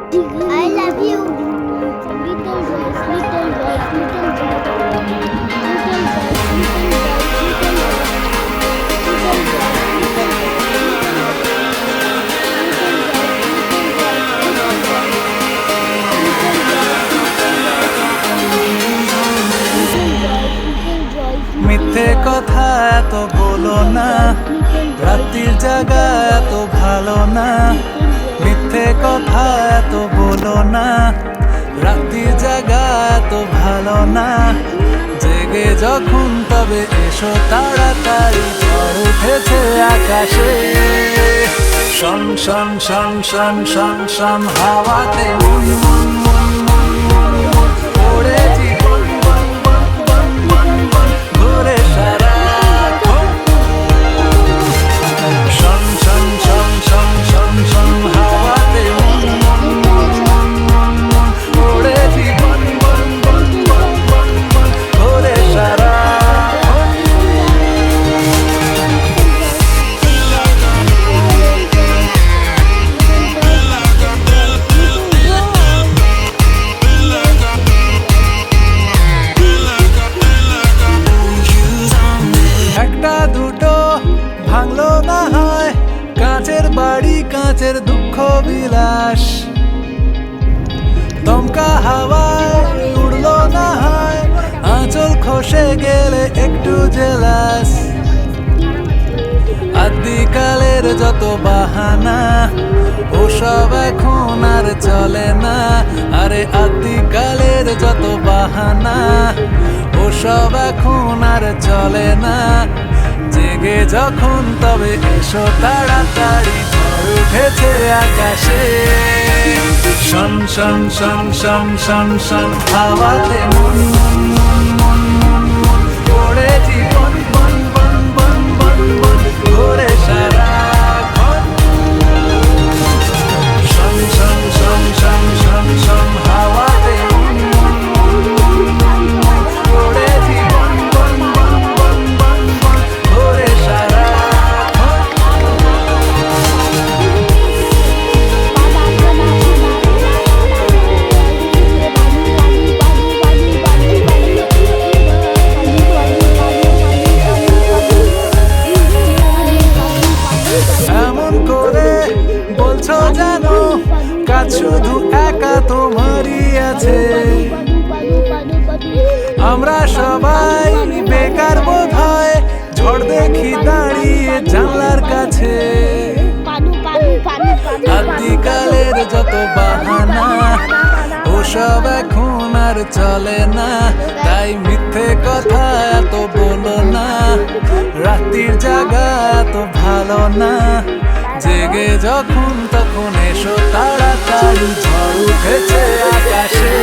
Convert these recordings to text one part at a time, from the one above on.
I love you. Little boys, little boys, little boys. Little boys, little boys, little boys. Little boys, little মিথ্যে কথা এত বলো না, রাত্রির জাগা এত ভালো না। মিথ্যে কথা এত বলো না, রাত্রির জাগা এত ভালো না। জেগে যখন তবে এসো তাড়াতাড়ি, ঝড় উঠেছে আকাশে। শন শন শন শন শন শন হাওয়াতে মন মন মন মন মন মন ওড়ে জীবন বন বন বন বন বন ঘুরে সারাক্ষণ। শন শন শন শন শন শন হাওয়াতে মন মন মন মন মন মন ওড়ে জীবন বন বন বন বন বন ঘুরে সারাক্ষণ। একটা দুটো ভাঙলো না হয়, কাঁচের বাড়ি কাঁচের দুঃখ বিলাস। দমকা হাওয়ায় উড়লো না হয়, আঁচল খসে গেলে একটু জেলাস। আদিকালের যত বাহানা ওসব এখন আর চলে না। আরে আদিকালের যত বাহানা ওসব এখন আর চলে না। জেগে যখন তবে এসো তাড়াতাড়ি, ঝড় উঠেছে আকাশে। শন শন শন শন শন শন হাওয়াতে মন মন মন মন মন মন ওড়ে জীবন বন বন বন বন বন ঘুরে সারাক্ষণ। শন শন শন শন শন শন হাওয়াতে মন মন মন মন মন মন ওড়ে জীবন বন বন বন বন বন ঘুরে সারাক্ষণ। এমন করে বলছো জানো, কাজ শুধু একা তোমারই আছে। আমরা সবাই বেকার বোধ হয়, ঝড় দেখি দাঁড়িয়ে জানলার কাছে। আদিকালের যত বাহানা ওসব এখন আর চলে না। তাই মিথ্যে কথা এত বলো না, রাত্রির জাগা এত ভালো না। জেগে যখন তখন এসো তাড়াতাড়ি, ঝড় উঠেছে আকাশে।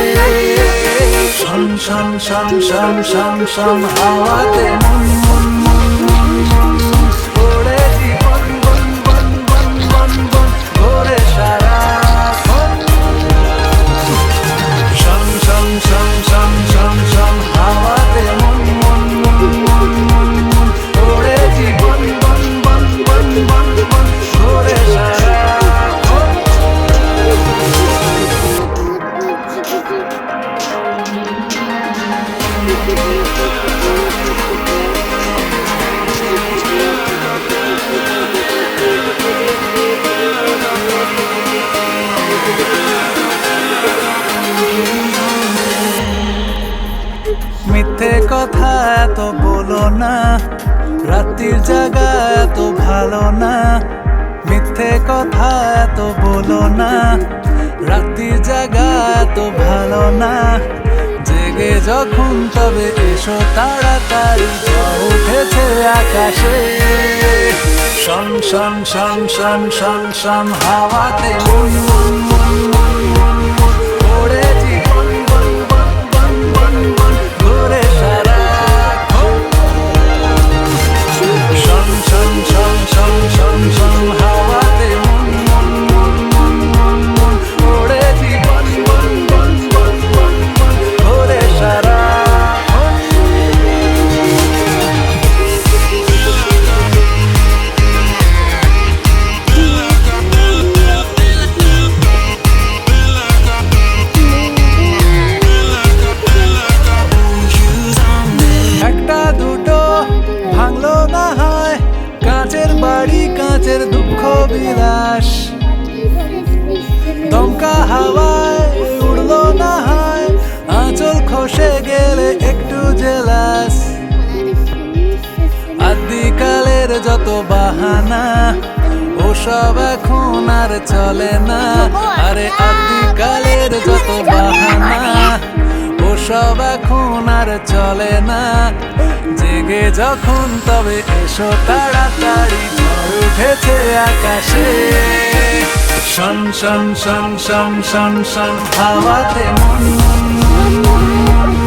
শন শন শন শন শন শন হাওয়াতে মন মন মন মন মন মন ওড়ে জীবন বন বন বন বন বন ঘুরে সারাক্ষণ। শন শন শন শন শন শন হাওয়াতে মন মন মন মন মন মন ওড়ে জীবন বন বন বন বন বন ঘুরে সারাক্ষণ। মিথ্যে কথা এত বলো না, রাত্রির জাগা এত ভালো না। মিথ্যে কথা এত বলো না, রাত্রির জাগা এত ভালো না। জেগে যখন তবে এসো তাড়াতাড়ি, ঝড় উঠেছে আকাশে। শন শন শন শন শন শন হাওয়াতে মন মন মন মন মন মন ওড়ে জীবন বন বন বন বন বন ঘুরে সারাক্ষণ। শন শন শন শন শন শন হাওয়াতে মন মন মন মন মন মন ওড়ে জীবন বন বন বন বন বন ঘুরে সারাক্ষণ। জেলাস আদিকালের যত বাহানা ওসব এখন আর চলে না। আরে আদিকালের যত বাহানা ওসব এখন আর চলে না। জেগে যখন তবে এসো তাড়াতাড়ি, ঝড় উঠেছে আকাশে। শন শন শন শন শন শন হাওয়াতে মন মন মন মন মন